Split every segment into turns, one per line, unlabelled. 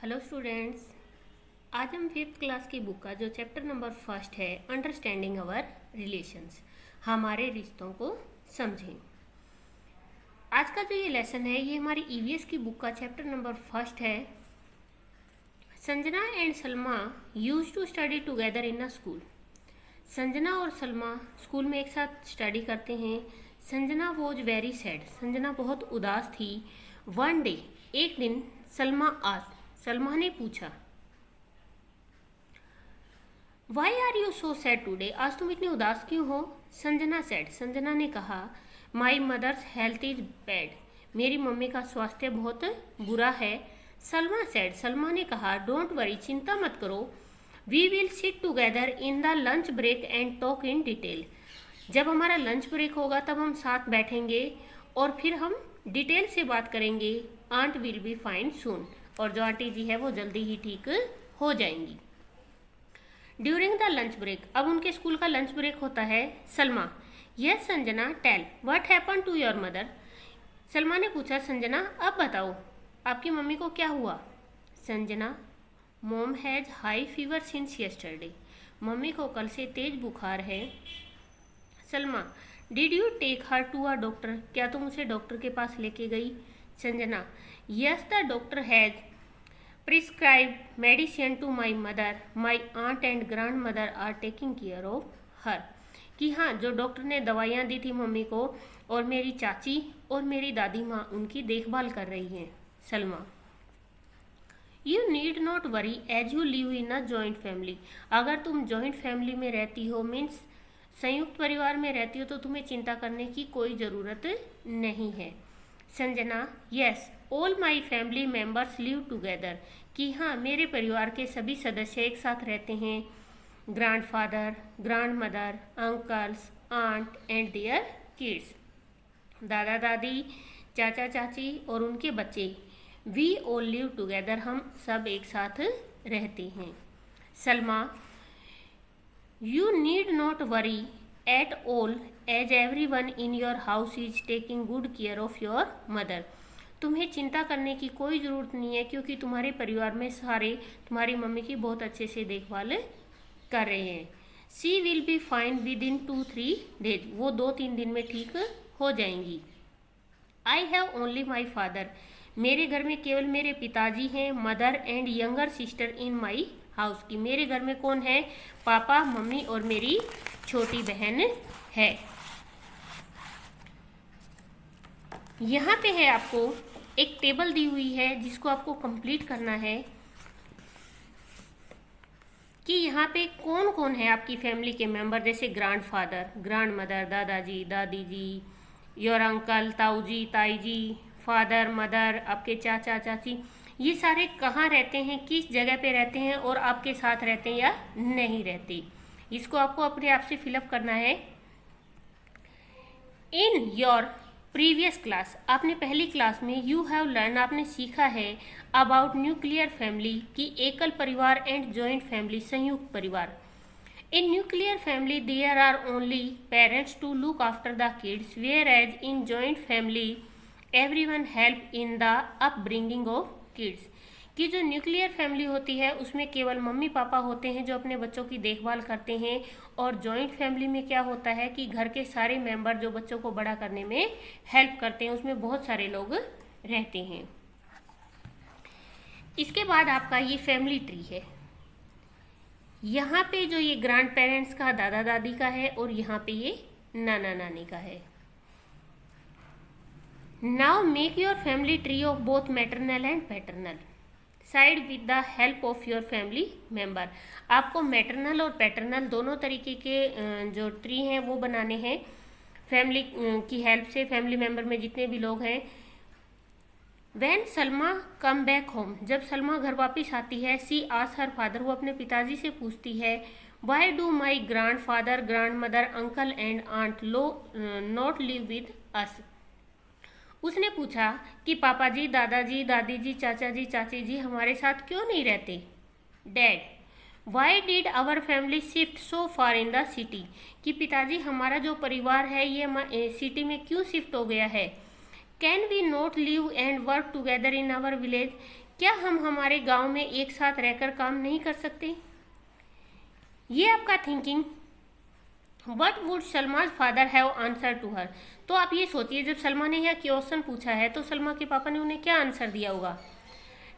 Hello students, आज हम fifth class की बुक का जो चैप्टर नंबर फर्स्ट है अंडरस्टैंडिंग अवर रिलेशंस, हमारे रिश्तों को समझें। आज का जो ये लेसन है ये हमारी ईवीएस की बुक का चैप्टर नंबर फर्स्ट है। Sanjana and Salma use to study together in a school. Sanjana और सलमा स्कूल में एक साथ स्टडी करते हैं। Sanjana was very sad. Sanjana बहुत उदास थी। वन डे, एक दिन, सलमा ने पूछा, why are you so sad today? आज तुम इतनी उदास क्यों हो? संजना सैड। संजना ने कहा, my mother's health is bad. मेरी मम्मी का स्वास्थ्य बहुत बुरा है। सलमा सैड। सलमा ने कहा, डोंट वरी, चिंता मत करो, we will sit together in the lunch break and talk in detail. जब हमारा लंच ब्रेक होगा तब हम साथ बैठेंगे और फिर हम डिटेल से बात करेंगे। आंट विल बी फाइन सून। और जो आंटी जी है वो जल्दी ही ठीक हो जाएंगी। ड्यूरिंग द लंच ब्रेक, अब उनके स्कूल का लंच ब्रेक होता है। Salma, yes Sanjana, tell what happen to your mother? Salma ने पूछा, संजना अब बताओ आपकी मम्मी को क्या हुआ? Sanjana, mom has high fever since yesterday. Mummy को कल से तेज बुखार है। Salma, did you take her to a doctor? क्या तुम उसे डॉक्टर के पास लेके गई? Sanjana, yes the doctor has prescribe medicine to my mother, my aunt and grandmother are taking care of her. कि हाँ, जो डॉक्टर ने दवाइयाँ दी थी मम्मी को और मेरी चाची और मेरी दादी माँ उनकी देखभाल कर रही हैं। Salma, you need not worry as you live in a joint family. अगर तुम जॉइंट फैमिली में रहती हो, मीन्स संयुक्त परिवार में रहती हो, तो तुम्हें चिंता करने की कोई ज़रूरत नहीं है। Sanjana, yes all my family members live together. कि हाँ, मेरे परिवार के सभी सदस्य एक साथ रहते हैं। Grandfather, grandmother, uncles, aunt and their kids. दादा दादी, चाचा चाची और उनके बच्चे। We all live together. हम सब एक साथ रहते हैं। Salma, you need not worry at all as everyone in your house is taking good care of your mother. तुम्हें चिंता करने की कोई ज़रूरत नहीं है क्योंकि तुम्हारे परिवार में सारे तुम्हारी मम्मी की बहुत अच्छे से देखभाल कर रहे हैं। She will be fine with in 2-3 days. वो 2-3 दिन में ठीक हो जाएंगी। I have only my father. मेरे घर में केवल मेरे पिताजी हैं। Mother and younger sister in my house. की मेरे घर में कौन है? पापा, मम्मी और मेरी छोटी बहन है। यहाँ पे है आपको एक टेबल दी हुई है जिसको आपको कंप्लीट करना है कि यहाँ पे कौन कौन है आपकी फैमिली के मेंबर, जैसे ग्रैंड फादर, ग्रैंड मदर, दादाजी, दादी जी, योर अंकल, ताऊ जी, ताई जी, फादर, मदर, आपके चाचा चाची। ये सारे कहाँ रहते हैं, किस जगह पे रहते हैं और आपके साथ रहते हैं या नहीं रहते, इसको आपको अपने आप से फिलअप करना है। इन योर प्रीवियस क्लास, आपने पहली क्लास में यू हैव लर्न, आपने सीखा है अबाउट न्यूक्लियर फैमिली की एकल परिवार एंड जॉइंट फैमिली, संयुक्त परिवार। In nuclear family there are only parents to look after the kids, whereas in joint family everyone help in the upbringing of kids. कि जो न्यूक्लियर फैमिली होती है उसमें केवल मम्मी पापा होते हैं जो अपने बच्चों की देखभाल करते हैं, और जॉइंट फैमिली में क्या होता है कि घर के सारे मेंबर जो बच्चों को बड़ा करने में हेल्प करते हैं, उसमें बहुत सारे लोग रहते हैं। इसके बाद आपका ये फैमिली ट्री है। यहाँ पे जो ये ग्रैंड पेरेंट्स का, दादा दादी का है, और यहाँ पे ये नाना नानी का है। Now make your family tree of both maternal and paternal side with the help of your family member. आपको मैटरनल और पैटर्नल दोनों तरीके के जो ट्री हैं वो बनाने हैं फैमिली की हेल्प से। फैमिली मेंबर में जितने भी लोग हैं। When Salma come back home, जब सलमा घर वापस आती है, सी आस्क हर फादर, वो अपने पिताजी से पूछती है, why do my grandfather, grandmother, uncle and aunt not live with us. उसने पूछा कि पापा जी, दादाजी, दादी जी, चाचा जी, चाची जी हमारे साथ क्यों नहीं रहते? Dad, why did our family shift so far in the city, कि पिताजी हमारा जो परिवार है ये सिटी में क्यों शिफ्ट हो गया है? Can we not live and work together in our village, क्या हम हमारे गांव में एक साथ रहकर काम नहीं कर सकते? ये आपका thinking. What would Salma's father have answer to her. तो आप ये सोचिए, जब सलमा ने यह क्वेश्चन पूछा है तो सलमा के पापा ने उन्हें क्या आंसर दिया होगा?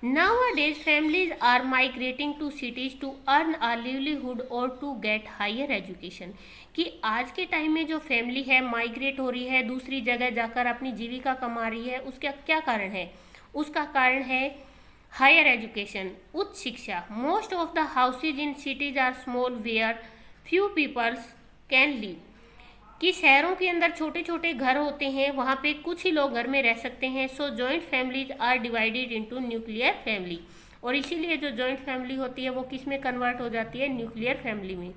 Nowadays, families are migrating to cities to earn a livelihood or to get higher education। कि आज के टाइम में जो फैमिली है माइग्रेट हो रही है, दूसरी जगह जाकर अपनी जीविका कमा रही है, उसका क्या कारण है? उसका कारण है हायर एजुकेशन, उच्च शिक्षा। Most of the houses in cities are small where few peoples can live. कि शहरों के अंदर छोटे छोटे घर होते हैं, वहाँ पे कुछ ही लोग घर में रह सकते हैं। So joint families are divided into nuclear family. और इसीलिए जो जॉइंट फैमिली होती है वो किस में कन्वर्ट हो जाती है? न्यूक्लियर फैमिली में।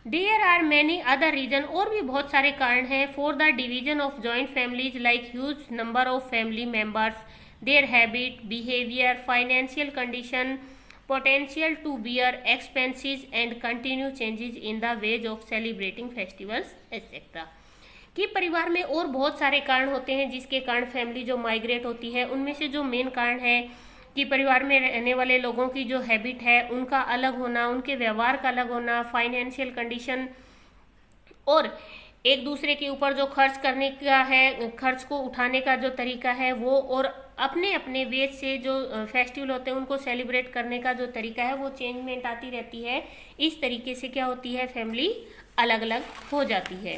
There are many other reason, और भी बहुत सारे कारण हैं for the division of joint families, like huge number of family members, their habit, behaviour, financial condition, potential to bear expenses and continue changes in the ways of celebrating festivals etc। कि परिवार में और बहुत सारे कारण होते हैं जिसके कारण फैमिली जो माइग्रेट होती है। उनमें से जो मेन कारण है कि परिवार में रहने वाले लोगों की जो हैबिट है उनका अलग होना, उनके व्यवहार का अलग होना, फाइनेंशियल कंडीशन, और एक दूसरे के ऊपर जो खर्च करने का है, खर्च को उठाने का जो तरीका है वो, और अपने अपने वेज से जो फेस्टिवल होते हैं उनको सेलिब्रेट करने का जो तरीका है वो चेंजमेंट आती रहती है। इस तरीके से क्या होती है? फैमिली अलग अलग हो जाती है।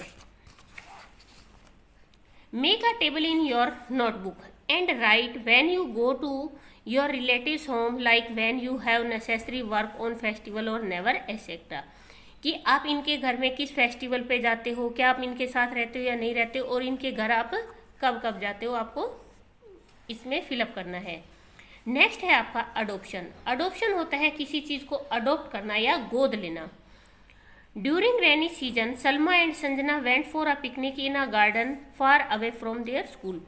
Make a table in your notebook and write when you go to your relatives home, like when you have necessary work on festival और नेवर एसेट्रा। कि आप इनके घर में किस फेस्टिवल पे जाते हो, क्या आप इनके साथ रहते हो या नहीं रहते हो, और इनके घर आप कब कब जाते हो, आपको इसमें फिलअप करना है। नेक्स्ट है आपका अडोप्शन। अडोप्शन होता है किसी चीज़ को अडोप्ट करना या गोद लेना। During rainy season Salma and Sanjana went for a picnic in a garden far away from their school.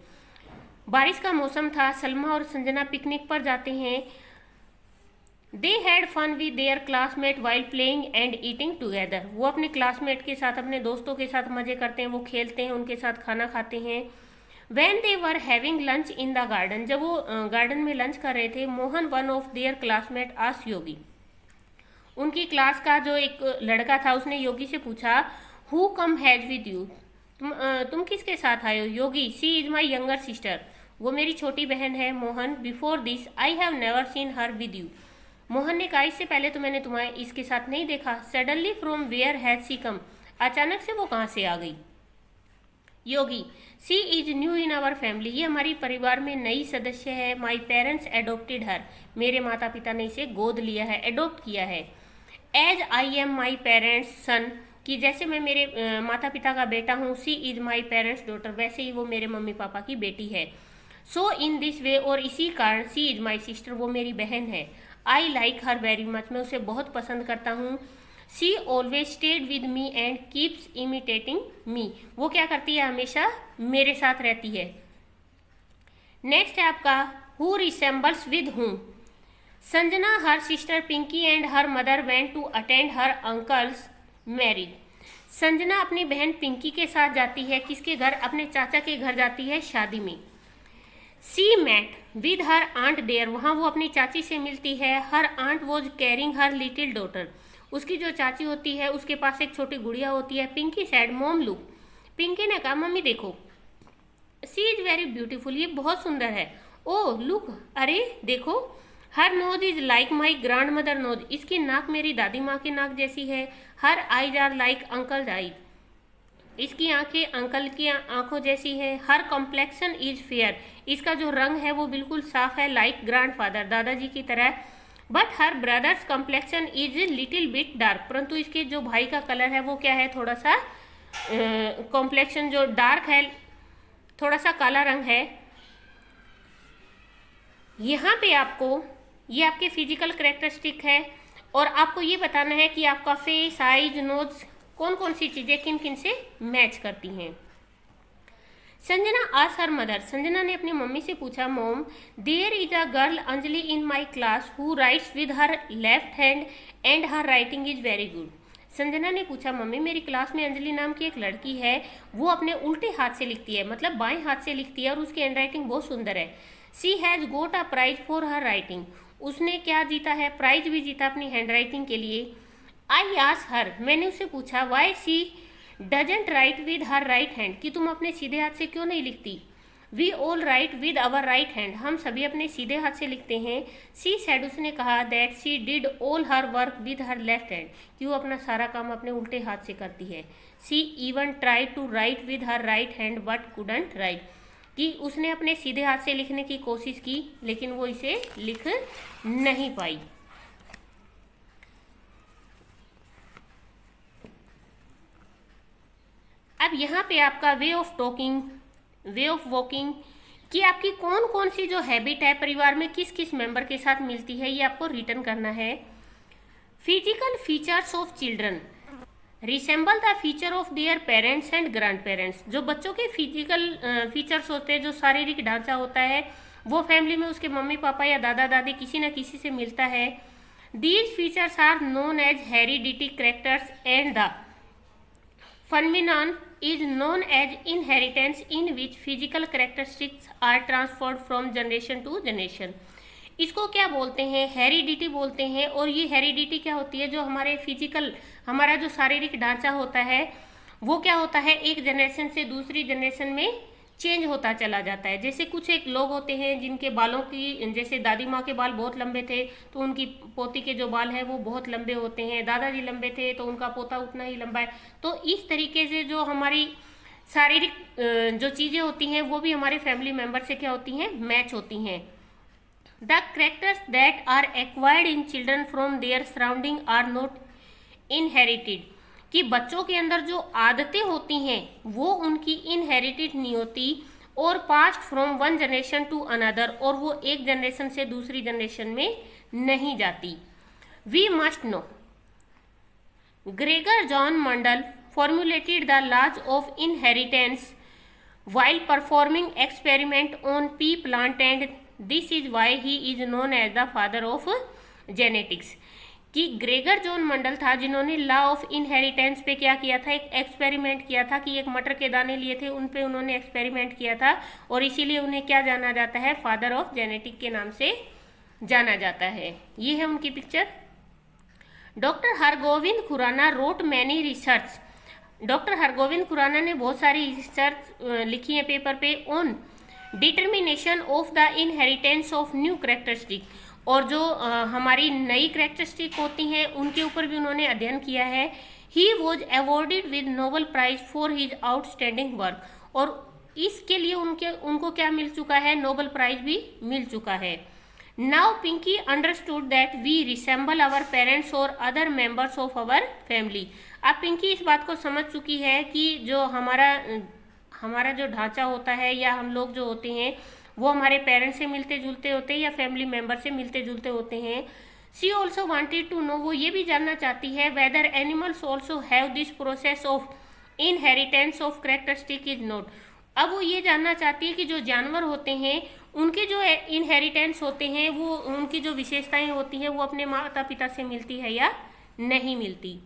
बारिश का मौसम था, सलमा और संजना पिकनिक पर जाते हैं। They had fun with their classmate while playing and eating together. वो अपने क्लासमेट के साथ, अपने दोस्तों के साथ मजे करते हैं, वो खेलते हैं, उनके साथ खाना खाते हैं। When they were having lunch in the garden, जब वो गार्डन में लंच कर रहे थे, Mohan one of their classmate asked Yogi. उनकी क्लास का जो एक लड़का था उसने योगी से पूछा, who come has with you, तुम किसके साथ आए हो? योगी, she is my younger sister, वो मेरी छोटी बहन है। Mohan, before this I have never seen her with you. Mohan ने कहा, इससे पहले तो मैंने तुम्हें इसके साथ नहीं देखा। Suddenly from where has she come, अचानक से वो कहाँ से आ गई? Yogi, she is new in our family, ये हमारी परिवार में नई सदस्य है। माई पेरेंट्स एडोप्टेड हर, मेरे माता पिता ने इसे गोद लिया है, एडोप्ट किया है। As I am my parents son, कि जैसे मैं मेरे माता पिता का बेटा हूँ। She is my parents daughter, वैसे ही वो मेरे मम्मी पापा की बेटी है। सो इन दिस वे, और इसी कारण सी इज माई सिस्टर, वो मेरी बहन है। I like her very much, मैं उसे बहुत पसंद करता हूँ। She always stayed with me and keeps imitating me, वो क्या करती है? हमेशा मेरे साथ रहती है। नेक्स्ट है आपका who resembles with whom. Sanjana, her sister Pinky and her mother went to attend her uncle's marriage. Sanjana अपनी बहन पिंकी के साथ जाती है, किसके घर? अपने चाचा के घर जाती है शादी में। She met with her aunt there, वहाँ वो अपनी चाची से मिलती है। Her aunt was carrying her little daughter, उसकी जो चाची होती है उसके पास एक छोटी गुड़िया होती है। Pinky said mom look, Pinky ने कहा, मम्मी देखो। सी इज वेरी ब्यूटीफुल, ये बहुत सुंदर है। ओ लुक, अरे देखो। Her nose is like my grandmother nose, इसकी नाक मेरी दादी माँ की नाक जैसी है। Her eyes are like uncle eyes, इसकी आंखें अंकल की आंखों जैसी है। हर कॉम्प्लेक्शन इज फेयर, इसका जो रंग है वो बिल्कुल साफ है। लाइक ग्रैंड फादर, दादाजी की तरह। But her brothers complexion is little bit dark, परंतु इसके जो भाई का कलर है वो क्या है? थोड़ा सा कॉम्प्लेक्शन जो डार्क है, थोड़ा सा काला रंग है। यहाँ पे आपको ये आपके फिजिकल करेक्टरिस्टिक है और आपको ये बताना है कि आपका फेस, आईज, नोज, कौन कौन सी चीज़ें किन किन से मैच करती हैं। Sanjana asked her mother, Sanjana ने अपनी मम्मी से पूछा, mom there is a girl Anjali in my class who writes with her left hand and her writing is very good. Sanjana ने पूछा, मम्मी मेरी क्लास में अंजलि नाम की एक लड़की है, वो अपने उल्टे हाथ से लिखती है, मतलब बाएं हाथ से लिखती है और उसकी हैंड राइटिंग बहुत सुंदर है। She has got a prize for her writing, उसने क्या जीता है, प्राइज भी जीता अपनी हैंड राइटिंग के लिए। आई आस्क हर, मैंने उससे पूछा, why she doesn't write with her right hand, कि तुम अपने सीधे हाथ से क्यों नहीं लिखती। We all write with our right hand, हम सभी अपने सीधे हाथ से लिखते हैं। शी सेड, उसने कहा, that she did all her work with her left hand, कि वो अपना सारा काम अपने उल्टे हाथ से करती है। She even try to write with her right hand but couldn't write, कि उसने अपने सीधे हाथ से लिखने की कोशिश की लेकिन वो इसे लिख नहीं पाई। अब यहाँ पे आपका way of talking, way of walking, कि आपकी कौन कौन सी जो हैबिट है परिवार में किस किस मेंबर के साथ मिलती है, ये आपको रिटर्न करना है। Physical features of children resemble the feature of their parents and grand parents, जो बच्चों के फिजिकल फीचर्स होते हैं, जो शारीरिक ढांचा होता है, वो फैमिली में उसके मम्मी पापा या दादा दादी किसी न किसी से मिलता है। These features are known as heredity characters and the phenomenon is known as inheritance, in which physical characteristics are transferred from generation to generation। इसको क्या बोलते हैं, हेरिडिटी बोलते हैं। और ये हेरिडिटी क्या होती है, जो हमारे फिजिकल, हमारा जो शारीरिक ढांचा होता है वो क्या होता है, एक जनरेशन से दूसरी जनरेशन में चेंज होता चला जाता है। जैसे कुछ एक लोग होते हैं जिनके बालों की, जैसे दादी माँ के बाल बहुत लंबे थे तो उनकी पोती के जो बाल हैं वो बहुत लंबे होते हैं, दादाजी लंबे थे तो उनका पोता उतना ही लंबा है। तो इस तरीके से जो हमारी शारीरिक जो चीज़ें होती हैं वो भी हमारे फैमिली मेम्बर से क्या होती हैं, मैच होती हैं। The characters that are acquired in children from their surrounding are not inherited, कि बच्चों के अंदर जो आदतें होती हैं वो उनकी इनहेरिटेड नहीं होती, और passed from one generation to another, और वो एक जनरेशन से दूसरी जनरेशन में नहीं जाती। We must know, Gregor John Mendel formulated the laws of inheritance while performing experiment on pea plant, and this is why he is known as the father of genetics। कि Gregor John मंडल था जिन्होंने law of inheritance पे क्या किया था, एक experiment किया था, कि एक मटर के दाने लिए थे उन पे उन्होंने एक्सपेरिमेंट किया था, और इसीलिए उन्हें क्या जाना जाता है, फादर ऑफ जेनेटिक के नाम से जाना जाता है। ये है उनकी picture. Doctor Hargobind Khorana wrote many research, doctor Hargobind Khorana ने बहुत सारी रिसर्च लिखी है पेपर पे on determination of the inheritance of new characteristic, और जो हमारी नई कैरेक्टरिस्टिक होती हैं उनके ऊपर भी उन्होंने अध्ययन किया है। He was awarded with Nobel prize for his outstanding work, और इसके लिए उनको क्या मिल चुका है, नोबेल प्राइज भी मिल चुका है। Now Pinky understood that we resemble our parents और other members of our family. अब पिंकी इस बात को समझ चुकी है कि जो हमारा जो ढांचा होता है या हम लोग जो होते हैं वो हमारे पेरेंट्स से मिलते जुलते होते हैं या फैमिली मेंबर से मिलते जुलते होते हैं। She also wanted to know, वो ये भी जानना चाहती है, whether animals also have this process of inheritance of characteristic is not. अब वो ये जानना चाहती है कि जो जानवर होते हैं उनके जो इनहेरिटेंस होते हैं, वो उनकी जो विशेषताएं होती हैं वो अपने माता पिता से मिलती है या नहीं मिलती।